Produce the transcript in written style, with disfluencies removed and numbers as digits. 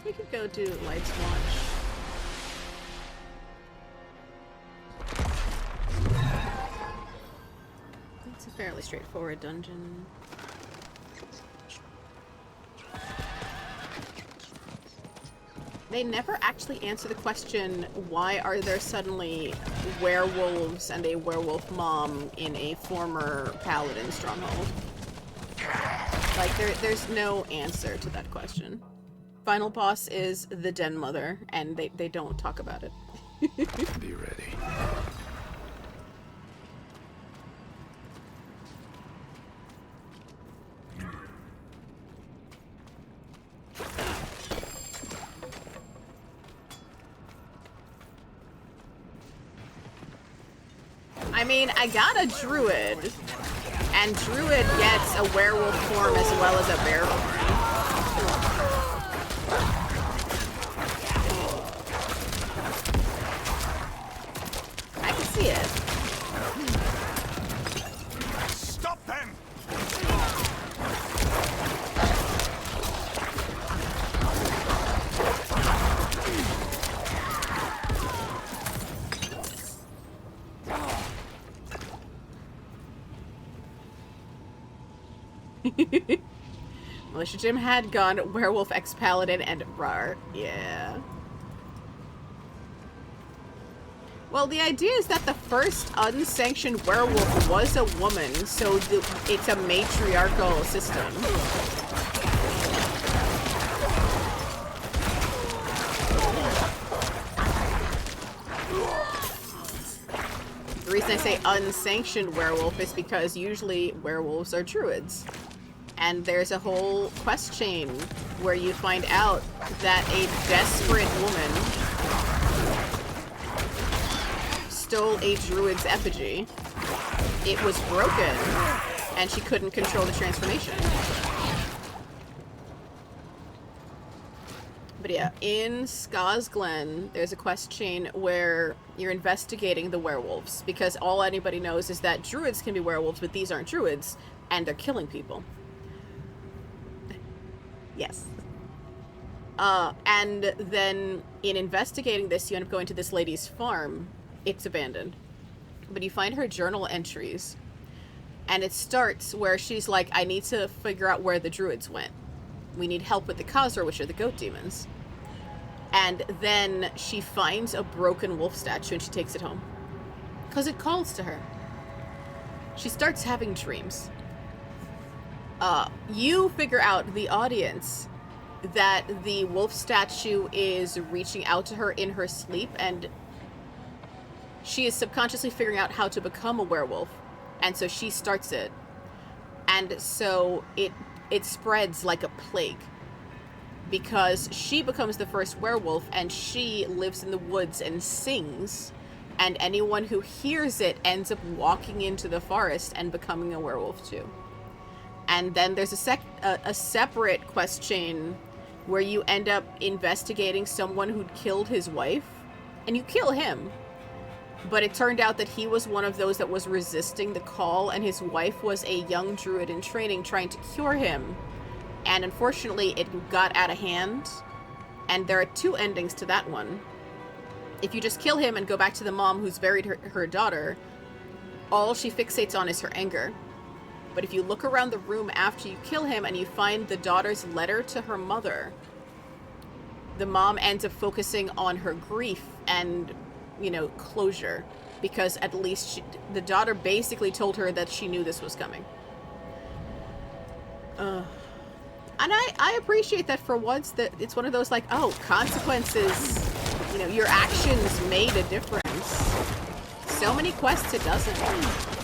We could go do Light's Watch. It's a fairly straightforward dungeon. They never actually answer the question, why are there suddenly werewolves and a werewolf mom in a former paladin stronghold? Like, there's no answer to that question. Final boss is the Den Mother, and they don't talk about it. Be ready. I mean, I got a druid, and druid gets a werewolf form as well as a bear form. I can see it. Stop them! Militia Jim had gone werewolf ex-paladin and rar. Yeah. Well, the idea is that the first unsanctioned werewolf was a woman, so it's a matriarchal system. The reason I say unsanctioned werewolf is because usually werewolves are druids. And there's a whole quest chain where you find out that a desperate woman stole a druid's effigy. It was broken, and she couldn't control the transformation. But yeah, in Scosglen, there's a quest chain where you're investigating the werewolves, because all anybody knows is that druids can be werewolves, but these aren't druids, and they're killing people. Yes. And then in investigating this, you end up going to this lady's farm. It's abandoned. But you find her journal entries. And it starts where she's like, I need to figure out where the druids went. We need help with the Khazra, which are the goat demons. And then she finds a broken wolf statue and she takes it home. Because it calls to her. She starts having dreams. You figure out, the audience, that the wolf statue is reaching out to her in her sleep, and she is subconsciously figuring out how to become a werewolf, and so she starts it. And so it spreads like a plague, because she becomes the first werewolf, and she lives in the woods and sings, and anyone who hears it ends up walking into the forest and becoming a werewolf too. And then there's a separate quest chain where you end up investigating someone who'd killed his wife, and you kill him. But it turned out that he was one of those that was resisting the call, and his wife was a young druid in training trying to cure him. And unfortunately, it got out of hand, and there are two endings to that one. If you just kill him and go back to the mom who's buried her daughter, all she fixates on is her anger. But if you look around the room after you kill him and you find the daughter's letter to her mother, the mom ends up focusing on her grief and, you know, closure. Because at least the daughter basically told her that she knew this was coming. And I appreciate that for once, that it's one of those like, oh, consequences, you know, your actions made a difference. So many quests it doesn't.